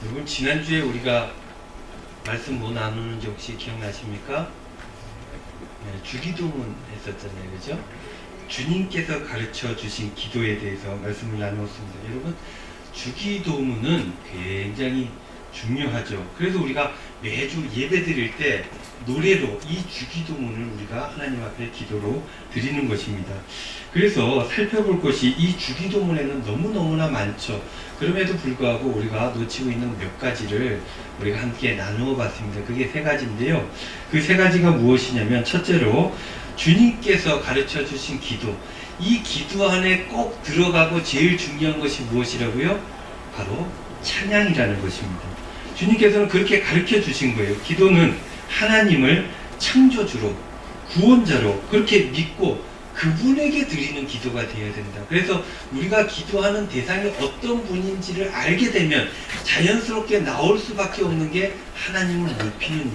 여러분, 지난주에 우리가 말씀 뭐 나누는지 혹시 기억나십니까? 네, 주기도문 했었잖아요, 그죠? 주님께서 가르쳐 주신 기도에 대해서 말씀을 나누었습니다. 여러분, 주기도문은 굉장히 중요하죠. 그래서 우리가 매주 예배 드릴 때 노래로 이 주기도문을 우리가 하나님 앞에 기도로 드리는 것입니다. 그래서 살펴볼 것이 이 주기도문에는 너무너무나 많죠. 그럼에도 불구하고 우리가 놓치고 있는 몇 가지를 우리가 함께 나누어 봤습니다. 그게 세 가지인데요. 그 세 가지가 무엇이냐면, 첫째로 주님께서 가르쳐 주신 기도, 이 기도 안에 꼭 들어가고 제일 중요한 것이 무엇이라고요? 바로 찬양이라는 것입니다. 주님께서는 그렇게 가르쳐 주신 거예요. 기도는 하나님을 창조주로, 구원자로 그렇게 믿고 그분에게 드리는 기도가 되어야 된다. 그래서 우리가 기도하는 대상이 어떤 분인지를 알게 되면 자연스럽게 나올 수밖에 없는 게 하나님을 높이는 일,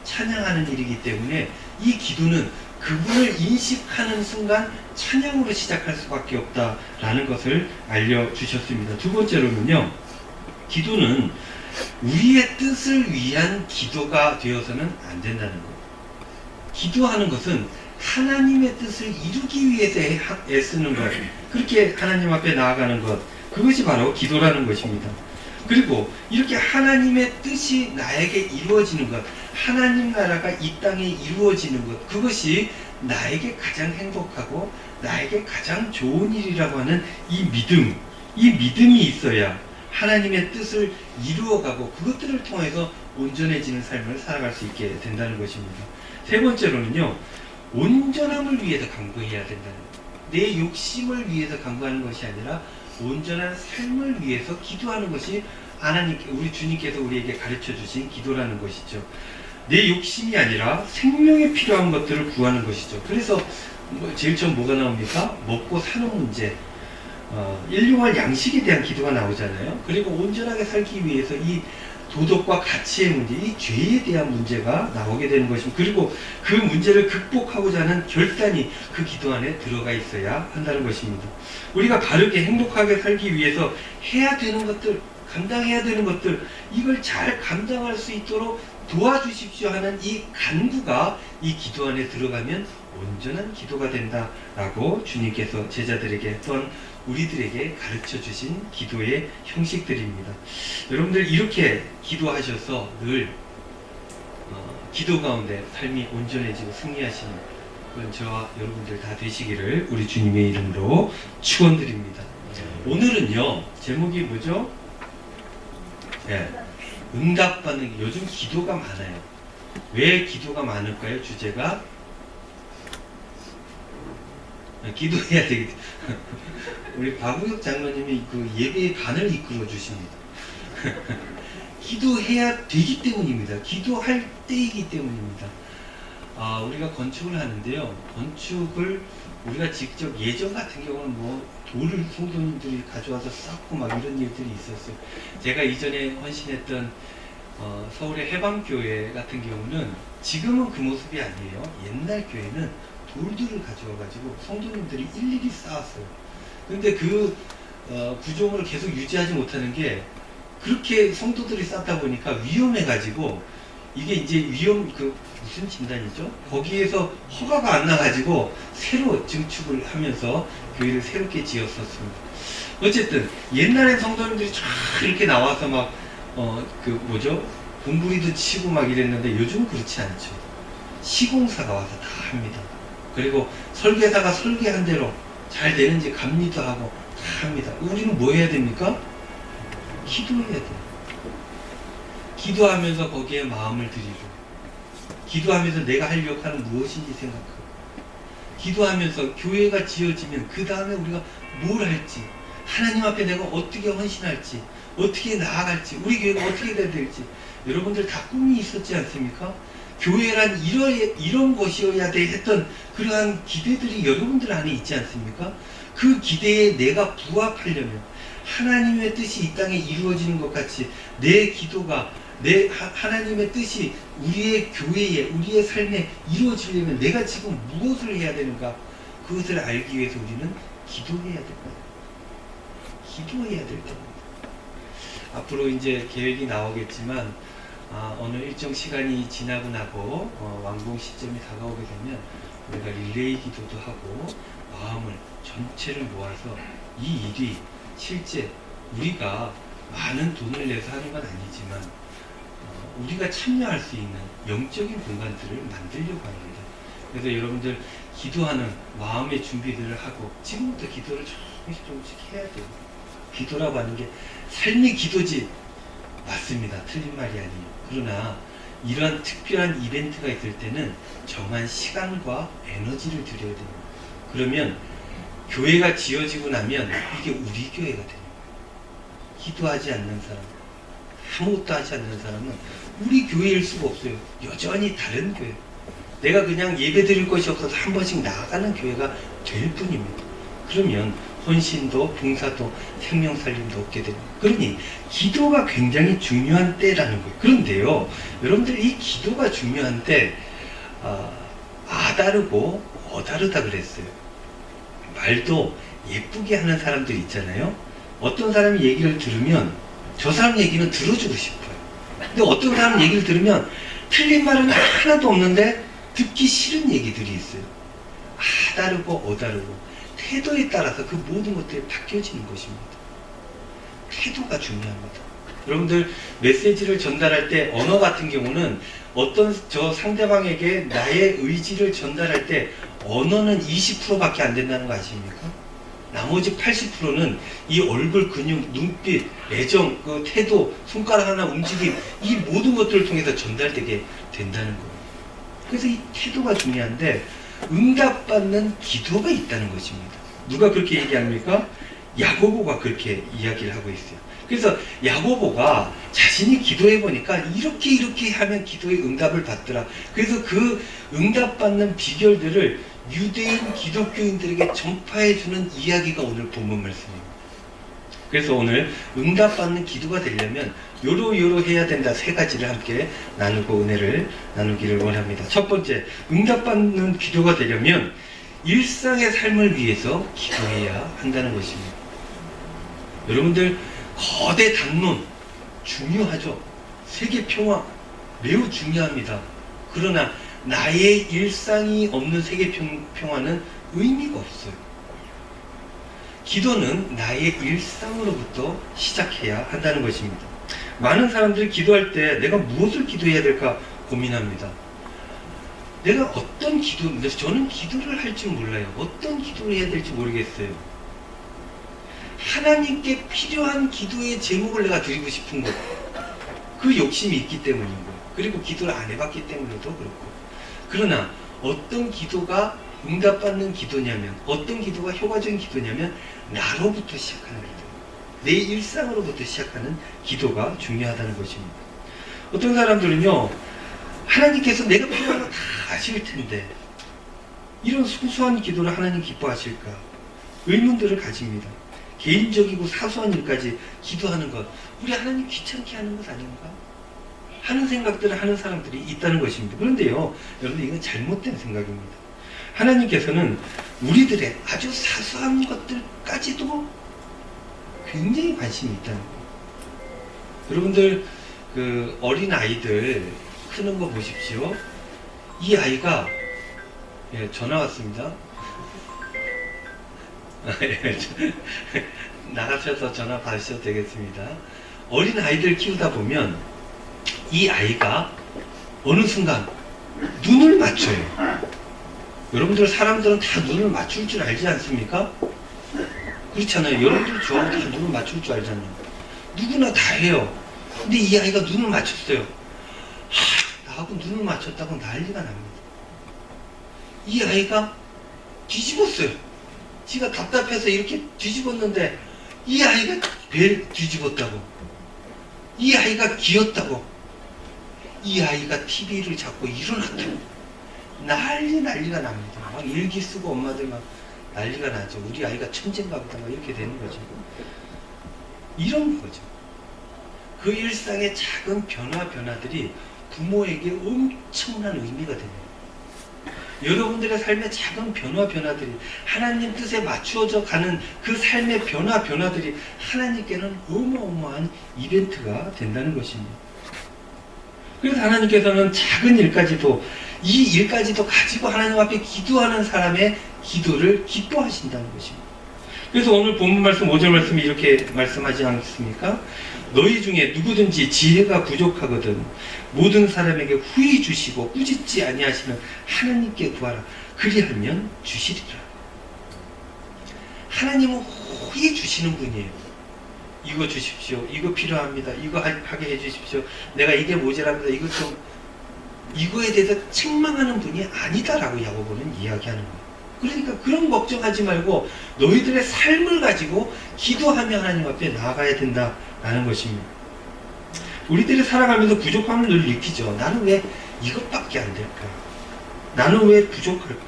찬양하는 일이기 때문에 이 기도는 그분을 인식하는 순간 찬양으로 시작할 수밖에 없다라는 것을 알려주셨습니다. 두 번째로는요, 기도는 우리의 뜻을 위한 기도가 되어서는 안 된다는 거예요. 기도하는 것은 하나님의 뜻을 이루기 위해서 애쓰는 것, 그렇게 하나님 앞에 나아가는 것, 그것이 바로 기도라는 것입니다. 그리고 이렇게 하나님의 뜻이 나에게 이루어지는 것, 하나님 나라가 이 땅에 이루어지는 것, 그것이 나에게 가장 행복하고 나에게 가장 좋은 일이라고 하는 이 믿음이 있어야 하나님의 뜻을 이루어가고 그것들을 통해서 온전해지는 삶을 살아갈 수 있게 된다는 것입니다. 세 번째로는요, 온전함을 위해서 간구해야 된다는 거예요. 내 욕심을 위해서 간구하는 것이 아니라 온전한 삶을 위해서 기도하는 것이 하나님께, 우리 주님께서 우리에게 가르쳐 주신 기도라는 것이죠. 내 욕심이 아니라 생명에 필요한 것들을 구하는 것이죠. 그래서 제일 처음 뭐가 나옵니까? 먹고 사는 문제, 일용할 양식에 대한 기도가 나오잖아요. 그리고 온전하게 살기 위해서 이 도덕과 가치의 문제, 이 죄에 대한 문제가 나오게 되는 것입니다. 그리고 그 문제를 극복하고자 하는 결단이 그 기도 안에 들어가 있어야 한다는 것입니다. 우리가 바르게 행복하게 살기 위해서 해야 되는 것들, 감당해야 되는 것들, 이걸 잘 감당할 수 있도록 도와주십시오 하는 이 간구가 이 기도 안에 들어가면 온전한 기도가 된다라고 주님께서 제자들에게 또한 우리들에게 가르쳐 주신 기도의 형식들입니다. 여러분들 이렇게 기도하셔서 늘 기도 가운데 삶이 온전해지고 승리하시는 그런 저와 여러분들 다 되시기를 우리 주님의 이름으로 축원드립니다. 오늘은요, 제목이 뭐죠? 네, 응답받는, 요즘 기도가 많아요. 왜 기도가 많을까요? 주제가 기도해야 되겠죠. 우리 박우혁 장로님이 그 예배의 반을 이끌어 주십니다. 기도해야 되기 때문입니다. 기도할 때이기 때문입니다. 우리가 건축을 하는데요, 건축을 우리가 직접, 예전 같은 경우는 뭐 돌을 성도님들이 가져와서 쌓고 막 이런 일들이 있었어요. 제가 이전에 헌신했던 서울의 해방교회 같은 경우는 지금은 그 모습이 아니에요. 옛날 교회는 돌들을 가져와가지고 성도님들이 일일이 쌓았어요. 근데 그 구조물을 계속 유지하지 못하는 게, 그렇게 성도들이 쌓다 보니까 위험해가지고, 이게 이제 무슨 진단이죠? 거기에서 허가가 안 나가지고 새로 증축을 하면서 교회를 새롭게 지었었습니다. 어쨌든 옛날에 성도님들이 쫙 이렇게 나와서 막 공부리도 치고 막 이랬는데 요즘은 그렇지 않죠. 시공사가 와서 다 합니다. 그리고 설계사가 설계한 대로 잘 되는지 감리도 하고 다 합니다. 우리는 뭐 해야 됩니까? 기도해야 돼요. 기도하면서 거기에 마음을 드리고, 기도하면서 내가 하려고 하는 무엇인지 생각하고, 기도하면서 교회가 지어지면 그 다음에 우리가 뭘 할지, 하나님 앞에 내가 어떻게 헌신할지, 어떻게 나아갈지, 우리 교회가 어떻게 돼야 될지, 여러분들 다 꿈이 있었지 않습니까? 교회란 이런 것이어야 돼 했던 그러한 기대들이 여러분들 안에 있지 않습니까? 그 기대에 내가 부합하려면, 하나님의 뜻이 이 땅에 이루어지는 것 같이 내 기도가, 하나님의 뜻이 우리의 교회에, 우리의 삶에 이루어지려면 내가 지금 무엇을 해야 되는가, 그것을 알기 위해서 우리는 기도해야 됩니다. 기도해야 될 겁니다. 앞으로 이제 계획이 나오겠지만 어느 일정 시간이 지나고 나고 완공 시점이 다가오게 되면 우리가 릴레이 기도도 하고 마음을 전체를 모아서 이 일이 실제 우리가 많은 돈을 내서 하는 건 아니지만 우리가 참여할 수 있는 영적인 공간들을 만들려고 합니다. 그래서 여러분들 기도하는 마음의 준비들을 하고 지금부터 기도를 조금씩 해야 돼요. 기도라고 하는 게 삶의 기도지. 맞습니다. 틀린 말이 아니에요. 그러나 이런 특별한 이벤트가 있을 때는 정한 시간과 에너지를 들여야 돼요. 그러면 교회가 지어지고 나면 이게 우리 교회가 돼요. 기도하지 않는 사람, 아무것도 하지 않는 사람은 우리 교회일 수가 없어요. 여전히 다른 교회. 내가 그냥 예배 드릴 것이 없어서 한 번씩 나아가는 교회가 될 뿐입니다. 그러면 헌신도 봉사도 생명살림도 없게 됩니다. 그러니 기도가 굉장히 중요한 때라는 거예요. 그런데요, 여러분들 이 기도가 중요한 때 아다르고 어다르다 그랬어요. 말도 예쁘게 하는 사람들 있잖아요. 어떤 사람이 얘기를 들으면 저 사람 얘기는 들어주고 싶어요. 근데 어떤 사람 얘기를 들으면 틀린 말은 하나도 없는데 듣기 싫은 얘기들이 있어요. 아다르고 어다르고 태도에 따라서 그 모든 것들이 바뀌어지는 것입니다. 태도가 중요합니다. 여러분들 메시지를 전달할 때 언어 같은 경우는 어떤 저 상대방에게 나의 의지를 전달할 때 언어는 20%밖에 안 된다는 거 아십니까? 나머지 80%는 이 얼굴 근육, 눈빛, 애정, 그 태도, 손가락 하나 움직임 이 모든 것들을 통해서 전달되게 된다는 거예요. 그래서 이 태도가 중요한데 응답받는 기도가 있다는 것입니다. 누가 그렇게 얘기합니까? 야고보가 그렇게 이야기를 하고 있어요. 그래서 야고보가 자신이 기도해 보니까 이렇게 하면 기도의 응답을 받더라. 그래서 그 응답받는 비결들을 유대인 기독교인들에게 전파해 주는 이야기가 오늘 본문 말씀입니다. 그래서 오늘 응답받는 기도가 되려면 요로 해야 된다. 세 가지를 함께 나누고 은혜를 나누기를 원합니다. 첫 번째, 응답받는 기도가 되려면 일상의 삶을 위해서 기도해야 한다는 것입니다. 여러분들 거대 담론 중요하죠. 세계 평화 매우 중요합니다. 그러나 나의 일상이 없는 세계 평화는 의미가 없어요. 기도는 나의 일상으로부터 시작해야 한다는 것입니다. 많은 사람들이 기도할 때 내가 무엇을 기도해야 될까 고민합니다. 내가 어떤 기도, 저는 기도를 할 줄 몰라요. 어떤 기도를 해야 될지 모르겠어요. 하나님께 필요한 기도의 제목을 내가 드리고 싶은 것. 그 욕심이 있기 때문인 거예요. 그리고 기도를 안 해봤기 때문에도 그렇고. 그러나 어떤 기도가 응답받는 기도냐면, 어떤 기도가 효과적인 기도냐면 나로부터 시작하는 기도. 내 일상으로부터 시작하는 기도가 중요하다는 것입니다. 어떤 사람들은요, 하나님께서 내가 필요한 거 다 아실 텐데 이런 소소한 기도를 하나님 기뻐하실까? 의문들을 가집니다. 개인적이고 사소한 일까지 기도하는 것, 우리 하나님 귀찮게 하는 것 아닌가? 하는 생각들을 하는 사람들이 있다는 것입니다. 그런데요, 여러분 이건 잘못된 생각입니다. 하나님께서는 우리들의 아주 사소한 것들까지도 굉장히 관심이 있다는 거예요. 여러분들 그 어린 아이들 크는 거 보십시오. 이 아이가 전화 왔습니다. 나가셔서 전화 받으셔도 되겠습니다. 어린 아이들 키우다 보면 이 아이가 어느 순간 눈을 맞춰요. 여러분들 사람들은 다 눈을 맞출 줄 알지 않습니까? 그렇잖아요. 여러분들 저하고 다 눈을 맞출 줄 알잖아요. 누구나 다 해요. 근데 이 아이가 눈을 맞췄어요. 나하고 눈을 맞췄다고 난리가 납니다. 이 아이가 뒤집었어요. 지가 답답해서 이렇게 뒤집었는데 이 아이가 배를 뒤집었다고. 이 아이가 기었다고. 이 아이가 TV를 잡고 일어났다고. 난리가 납니다. 막 일기 쓰고 엄마들 막 난리가 나죠. 우리 아이가 천재인가 보다 막 이렇게 되는 거죠. 이런 거죠. 그 일상의 작은 변화들이 부모에게 엄청난 의미가 됩니다. 여러분들의 삶의 작은 변화들이 하나님 뜻에 맞추어져 가는 그 삶의 변화들이 하나님께는 어마어마한 이벤트가 된다는 것입니다. 그래서 하나님께서는 작은 일까지도, 이 일까지도 가지고 하나님 앞에 기도하는 사람의 기도를 기뻐하신다는 것입니다. 그래서 오늘 본문 말씀 5절 말씀이 이렇게 말씀하지 않습니까? 너희 중에 누구든지 지혜가 부족하거든 모든 사람에게 후히 주시고 꾸짖지 아니하시는 하나님께 구하라. 그리하면 주시리라. 하나님은 후히 주시는 분이에요. 이거 주십시오. 이거 필요합니다. 이거 하게 해주십시오. 내가 이게 모자랍니다. 이거에 대해서 책망하는 분이 아니다라고 야고보는 이야기하는 거예요. 그러니까 그런 걱정하지 말고 너희들의 삶을 가지고 기도하며 하나님 앞에 나아가야 된다라는 것입니다. 우리들이 살아가면서 부족함을 늘 느끼죠. 나는 왜 이것밖에 안 될까? 나는 왜 부족할까?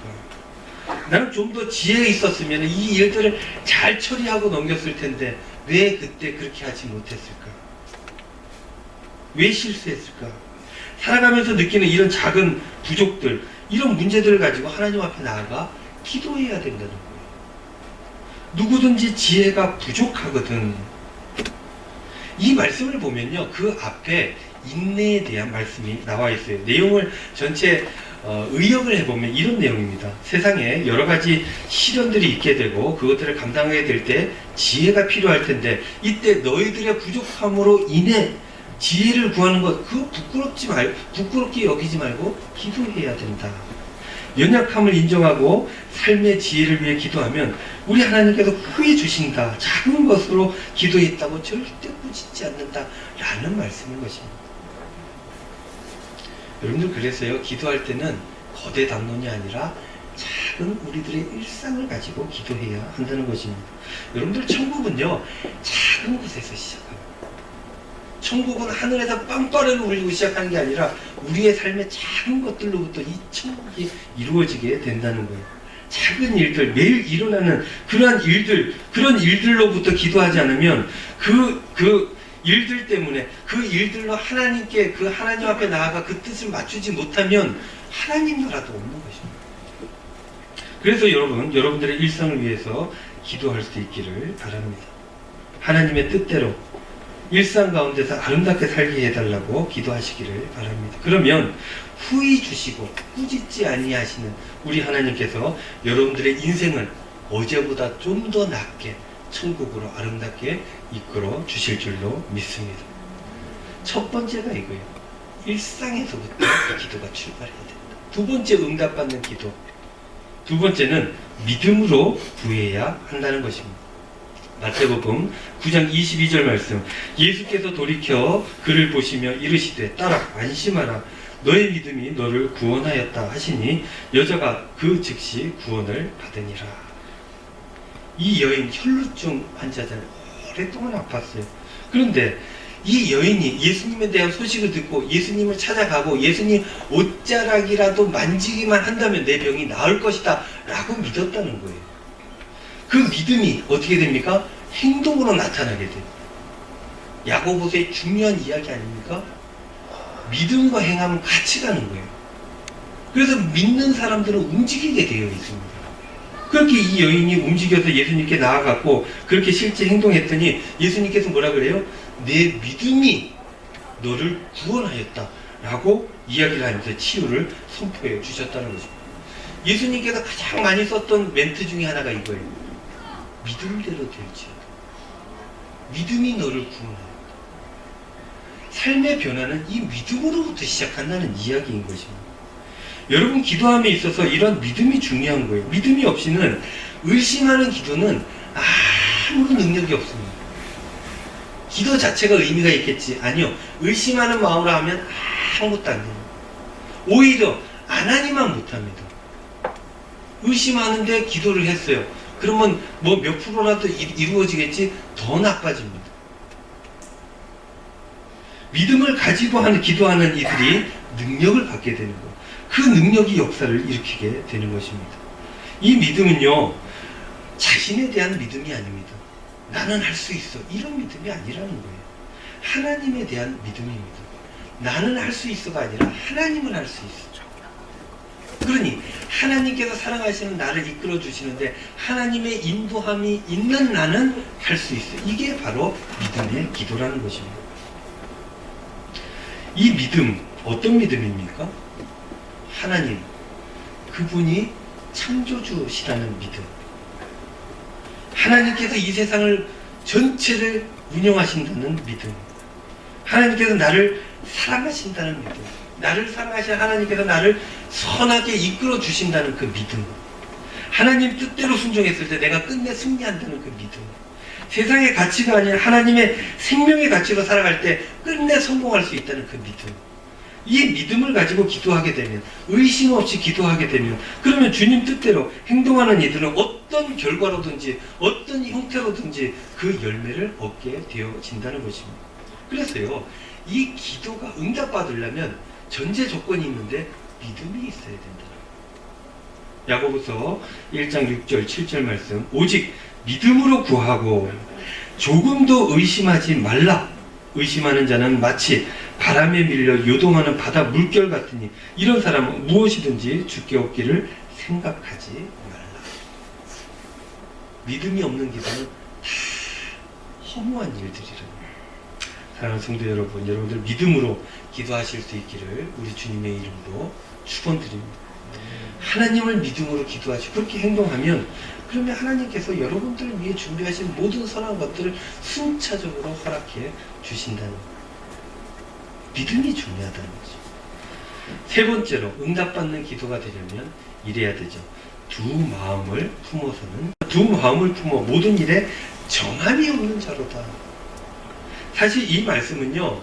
나는 좀 더 지혜가 있었으면 이 일들을 잘 처리하고 넘겼을 텐데 왜 그때 그렇게 하지 못했을까? 왜 실수했을까? 살아가면서 느끼는 이런 작은 부족들, 이런 문제들을 가지고 하나님 앞에 나아가 기도해야 된다는 거예요. 누구든지 지혜가 부족하거든. 이 말씀을 보면요, 그 앞에 인내에 대한 말씀이 나와 있어요. 내용을 전체 의역을 해보면 이런 내용입니다. 세상에 여러 가지 시련들이 있게 되고 그것들을 감당하게 될 때 지혜가 필요할 텐데 이때 너희들의 부족함으로 인해 지혜를 구하는 것, 그거 부끄럽게 여기지 말고 기도해야 된다. 연약함을 인정하고 삶의 지혜를 위해 기도하면 우리 하나님께서 후히 주신다. 작은 것으로 기도했다고 절대 꾸짖지 않는다 라는 말씀인 것입니다. 여러분들, 그래서요, 기도할 때는 거대 담론이 아니라 작은 우리들의 일상을 가지고 기도해야 한다는 것입니다. 여러분들, 천국은요 작은 곳에서 시작합니다. 천국은 하늘에서 빵빠레로 울리고 시작하는 게 아니라 우리의 삶의 작은 것들로부터 이 천국이 이루어지게 된다는 거예요. 작은 일들, 매일 일어나는 그러한 일들, 그런 일들로부터 기도하지 않으면 그 일들 때문에 그 일들로 하나님께, 그 하나님 앞에 나아가 그 뜻을 맞추지 못하면 하나님 나라도 없는 것입니다. 그래서 여러분들의 일상을 위해서 기도할 수 있기를 바랍니다. 하나님의 뜻대로 일상 가운데서 아름답게 살게 해달라고 기도하시기를 바랍니다. 그러면 후히 주시고 꾸짖지 아니하시는 우리 하나님께서 여러분들의 인생을 어제보다 좀 더 낫게 천국으로 아름답게 이끌어 주실 줄로 믿습니다. 첫 번째가 이거예요. 일상에서부터 이 기도가 출발해야 된다. 두 번째, 응답받는 기도. 두 번째는 믿음으로 구해야 한다는 것입니다. 마태복음 9장 22절 말씀, 예수께서 돌이켜 그를 보시며 이르시되 따라 안심하라, 너의 믿음이 너를 구원하였다 하시니 여자가 그 즉시 구원을 받으니라. 이 여인 혈루증 환자잖아요. 오랫동안 아팠어요. 그런데 이 여인이 예수님에 대한 소식을 듣고 예수님을 찾아가고 예수님 옷자락이라도 만지기만 한다면 내 병이 나을 것이다 라고 믿었다는 거예요. 그 믿음이 어떻게 됩니까? 행동으로 나타나게 돼요. 야고보서의 중요한 이야기 아닙니까? 믿음과 행함은 같이 가는 거예요. 그래서 믿는 사람들은 움직이게 되어 있습니다. 그렇게 이 여인이 움직여서 예수님께 나아갔고 그렇게 실제 행동했더니 예수님께서 뭐라 그래요? 내 믿음이 너를 구원하였다 라고 이야기를 하면서 치유를 선포해 주셨다는 거죠. 예수님께서 가장 많이 썼던 멘트 중에 하나가 이거예요. 믿음대로 될지어다. 믿음이 너를 구원하였다. 삶의 변화는 이 믿음으로부터 시작한다는 이야기인 것입니다. 여러분, 기도함에 있어서 이런 믿음이 중요한 거예요. 믿음이 없이는 의심하는 기도는 아무런 능력이 없습니다. 기도 자체가 의미가 있겠지. 아니요. 의심하는 마음으로 하면 아무것도 안 됩니다. 오히려 안 하니만 못합니다. 의심하는데 기도를 했어요. 그러면 뭐 몇 프로라도 이루어지겠지? 더 나빠집니다. 믿음을 가지고 기도하는 이들이 능력을 받게 되는 것. 그 능력이 역사를 일으키게 되는 것입니다. 이 믿음은요, 자신에 대한 믿음이 아닙니다. 나는 할 수 있어. 이런 믿음이 아니라는 거예요. 하나님에 대한 믿음입니다. 나는 할 수 있어가 아니라 하나님은 할 수 있어. 그러니 하나님께서 사랑하시는 나를 이끌어 주시는데 하나님의 인도함이 있는 나는 할 수 있어요. 이게 바로 믿음의 기도라는 것입니다. 이 믿음, 어떤 믿음입니까? 하나님, 그분이 창조주시라는 믿음. 하나님께서 이 세상을 전체를 운영하신다는 믿음. 하나님께서 나를 사랑하신다는 믿음. 나를 사랑하시는 하나님께서 나를 선하게 이끌어 주신다는 그 믿음. 하나님 뜻대로 순종했을 때 내가 끝내 승리한다는 그 믿음. 세상의 가치가 아닌 하나님의 생명의 가치로 살아갈 때 끝내 성공할 수 있다는 그 믿음. 이 믿음을 가지고 기도하게 되면, 의심 없이 기도하게 되면, 그러면 주님 뜻대로 행동하는 이들은 어떤 결과로든지 어떤 형태로든지 그 열매를 얻게 되어진다는 것입니다. 그래서요, 이 기도가 응답받으려면 전제 조건이 있는데 믿음이 있어야 된다. 야고보서 1장 6절 7절 말씀, 오직 믿음으로 구하고 조금도 의심하지 말라. 의심하는 자는 마치 바람에 밀려 요동하는 바다 물결 같으니 이런 사람은 무엇이든지 주께 얻기를 생각하지 말라. 믿음이 없는 기도는 다 허무한 일들이라. 사랑하는 성도 여러분, 여러분들 믿음으로 기도하실 수 있기를 우리 주님의 이름으로 축원드립니다. 하나님을 믿음으로 기도하시고 그렇게 행동하면, 그러면 하나님께서 여러분들을 위해 준비하신 모든 선한 것들을 순차적으로 허락해 주신다는 것. 믿음이 중요하다는 거죠. 세 번째로 응답받는 기도가 되려면 이래야 되죠. 두 마음을 품어 모든 일에 정함이 없는 자로다. 사실 이 말씀은요,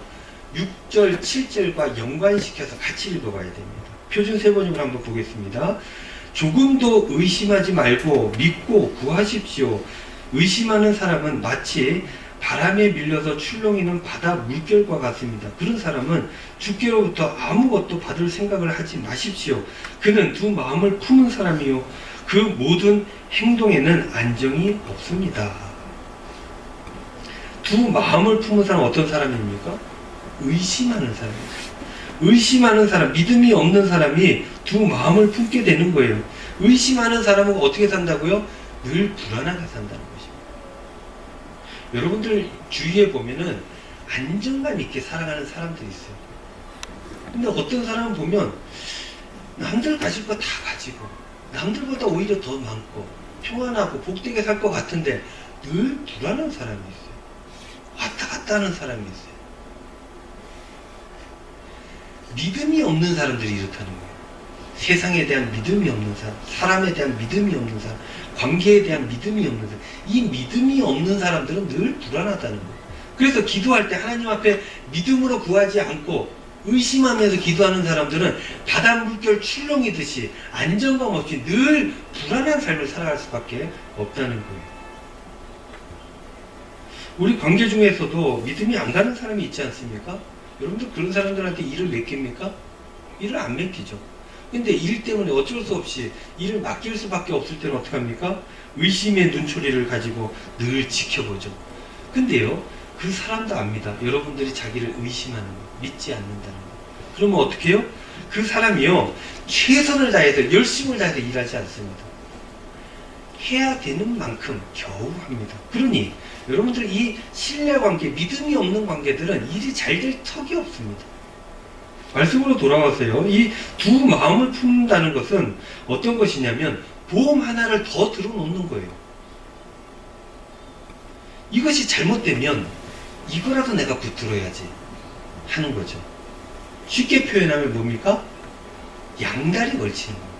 6절 7절과 연관시켜서 같이 읽어봐야 됩니다. 표준 세번역으로 한번 보겠습니다. 조금도 의심하지 말고 믿고 구하십시오. 의심하는 사람은 마치 바람에 밀려서 출렁이는 바다 물결과 같습니다. 그런 사람은 주께로부터 아무것도 받을 생각을 하지 마십시오. 그는 두 마음을 품은 사람이요, 그 모든 행동에는 안정이 없습니다. 두 마음을 품은 사람은 어떤 사람입니까? 의심하는 사람입니다. 의심하는 사람, 믿음이 없는 사람이 두 마음을 품게 되는 거예요. 의심하는 사람은 어떻게 산다고요? 늘 불안하게 산다는 것입니다. 여러분들 주위에 보면은 안정감 있게 살아가는 사람들이 있어요. 근데 어떤 사람은 보면 남들 가질 거 다 가지고 남들보다 오히려 더 많고 평안하고 복되게 살 것 같은데 늘 불안한 사람이 있어요. 왔다 갔다 하는 사람이 있어요. 믿음이 없는 사람들이 이렇다는 거예요. 세상에 대한 믿음이 없는 사람, 사람에 대한 믿음이 없는 사람, 관계에 대한 믿음이 없는 사람, 이 믿음이 없는 사람들은 늘 불안하다는 거예요. 그래서 기도할 때 하나님 앞에 믿음으로 구하지 않고 의심하면서 기도하는 사람들은 바닷물결 출렁이듯이 안정감 없이 늘 불안한 삶을 살아갈 수밖에 없다는 거예요. 우리 관계 중에서도 믿음이 안 가는 사람이 있지 않습니까? 여러분들 그런 사람들한테 일을 맡깁니까? 일을 안 맡기죠. 근데 일 때문에 어쩔 수 없이 일을 맡길 수밖에 없을 때는 어떡합니까? 의심의 눈초리를 가지고 늘 지켜보죠. 근데요, 그 사람도 압니다. 여러분들이 자기를 의심하는 거, 믿지 않는다는 거. 그러면 어떻게 해요? 그 사람이요, 최선을 다해서, 열심을 다해서 일하지 않습니다. 해야 되는 만큼 겨우 합니다. 그러니 여러분들 이 신뢰관계, 믿음이 없는 관계들은 일이 잘 될 턱이 없습니다. 말씀으로 돌아와서요, 이 두 마음을 품는다는 것은 어떤 것이냐면 보험 하나를 더 들어놓는 거예요. 이것이 잘못되면 이거라도 내가 붙들어야지 하는 거죠. 쉽게 표현하면 뭡니까? 양다리 걸치는 거예요.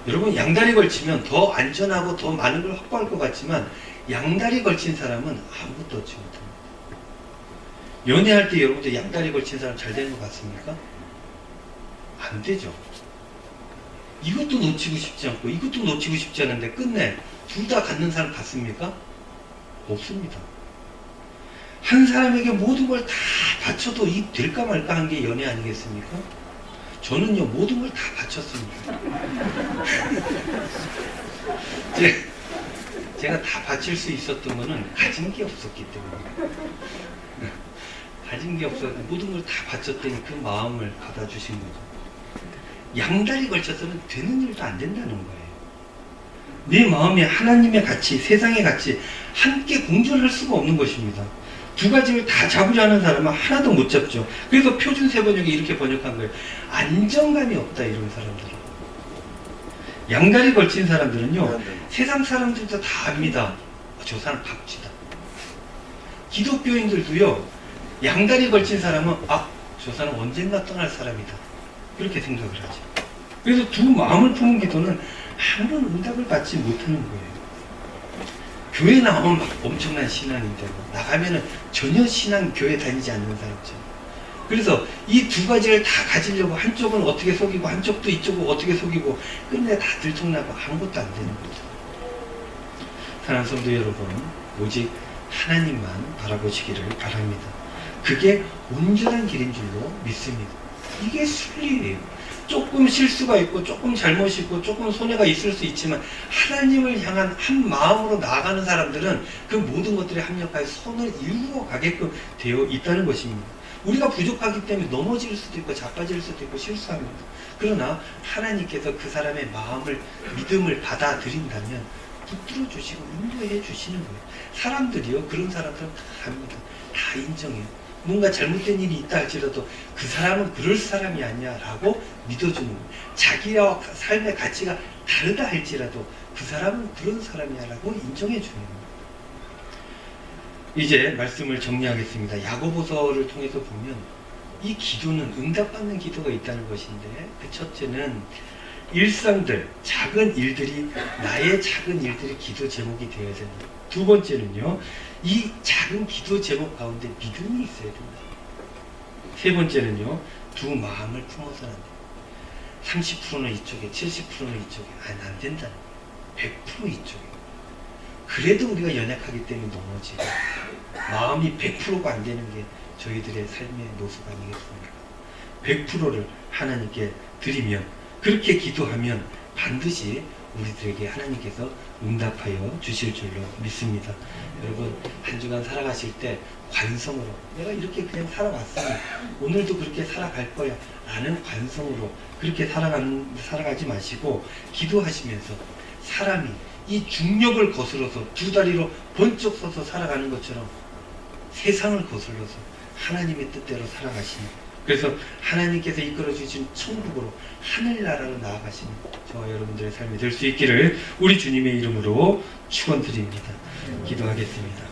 여러분, 양다리 걸치면 더 안전하고 더 많은 걸 확보할 것 같지만 양다리 걸친 사람은 아무것도 얻지 못합니다. 연애할 때 여러분들 양다리 걸친 사람 잘 되는 것 같습니까? 안 되죠. 이것도 놓치고 싶지 않고 이것도 놓치고 싶지 않은데 끝내 둘 다 갖는 사람 봤습니까? 없습니다. 한 사람에게 모든 걸 다 바쳐도 이 될까 말까 한 게 연애 아니겠습니까? 저는요, 모든 걸 다 바쳤습니다. 제가 다 바칠 수 있었던 거는 가진 게 없었기 때문에. 가진 게 없어서 모든 걸 다 바쳤더니 그 마음을 받아주신 거죠. 양다리 걸쳐서는 되는 일도 안 된다는 거예요. 내 마음에 하나님의 가치, 세상의 가치 함께 공존할 수가 없는 것입니다. 두 가지를 다 잡으려 하는 사람은 하나도 못 잡죠. 그래서 표준 세번역이 이렇게 번역한 거예요. 안정감이 없다, 이런 사람들은. 양다리 걸친 사람들은요, 세상 사람들도 다 압니다. 저 사람 박쥐다. 기독교인들도요, 양다리 걸친 사람은 저 사람 언젠가 떠날 사람이다, 그렇게 생각을 하죠. 그래서 두 마음을 품은 기도는 아무런 응답을 받지 못하는 거예요. 교회 나오면 막 엄청난 신앙인데 나가면은 전혀 신앙 교회 다니지 않는 사람죠. 그래서 이 두 가지를 다 가지려고 한쪽은 어떻게 속이고 한쪽도 이쪽은 어떻게 속이고 끝내 다 들통나고 아무것도 안 되는 거죠. 사랑하는 성도 여러분, 오직 하나님만 바라보시기를 바랍니다. 그게 온전한 길인 줄로 믿습니다. 이게 순리예요. 조금 실수가 있고 조금 잘못이 있고 조금 손해가 있을 수 있지만 하나님을 향한 한 마음으로 나아가는 사람들은 그 모든 것들에 합력하여 손을 이루어 가게끔 되어 있다는 것입니다. 우리가 부족하기 때문에 넘어질 수도 있고 자빠질 수도 있고 실수합니다. 그러나 하나님께서 그 사람의 마음을, 믿음을 받아들인다면 붙들어 주시고 인도해 주시는 거예요. 사람들이요, 그런 사람들은 다 합니다. 다 인정해요. 뭔가 잘못된 일이 있다 할지라도 그 사람은 그럴 사람이 아니야 라고 믿어주는 거예요. 자기와 삶의 가치가 다르다 할지라도 그 사람은 그런 사람이야 라고 인정해 주는 거예요. 이제 말씀을 정리하겠습니다. 야고보서를 통해서 보면 이 기도는 응답받는 기도가 있다는 것인데, 그 첫째는 일상들, 작은 일들이, 나의 작은 일들이 기도 제목이 되어야 된다. 두 번째는요, 이 작은 기도 제목 가운데 믿음이 있어야 된다. 세 번째는요, 두 마음을 품어서는 안 된다. 30%는 이쪽에, 70%는 이쪽에. 안 된다. 100% 이쪽에. 그래도 우리가 연약하기 때문에 넘어지고, 마음이 100%가 안 되는 게 저희들의 삶의 노수가 아니겠습니까? 100%를 하나님께 드리면, 그렇게 기도하면 반드시 우리들에게 하나님께서 응답하여 주실 줄로 믿습니다. 여러분, 한 주간 살아가실 때 관성으로, 내가 이렇게 그냥 살아왔으니 오늘도 그렇게 살아갈 거야 라는 관성으로 그렇게 살아가지 마시고, 기도하시면서 사람이 이 중력을 거슬러서 두 다리로 번쩍 서서 살아가는 것처럼 세상을 거슬러서 하나님의 뜻대로 살아가시는, 그래서 하나님께서 이끌어 주신 천국으로, 하늘나라로 나아가시는 저와 여러분들의 삶이 될 수 있기를 우리 주님의 이름으로 축원드립니다. 기도하겠습니다.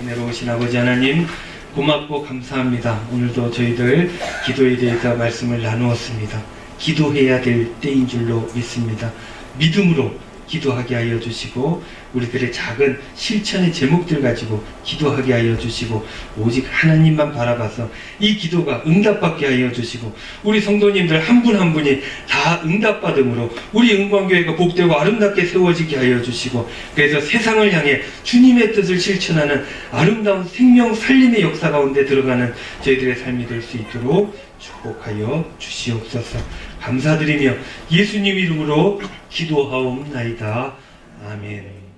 은혜로우신 아버지 하나님, 고맙고 감사합니다. 오늘도 저희들 기도에 대해서 말씀을 나누었습니다. 기도해야 될 때인 줄로 믿습니다. 믿음으로 기도하게 하여 주시고, 우리들의 작은 실천의 제목들 가지고 기도하게 하여 주시고, 오직 하나님만 바라봐서 이 기도가 응답받게 하여 주시고, 우리 성도님들 한 분 한 분이 다 응답받음으로 우리 은광교회가 복되고 아름답게 세워지게 하여 주시고, 그래서 세상을 향해 주님의 뜻을 실천하는 아름다운 생명 살림의 역사 가운데 들어가는 저희들의 삶이 될 수 있도록 축복하여 주시옵소서. 감사드리며 예수님 이름으로 기도하옵나이다. 아멘.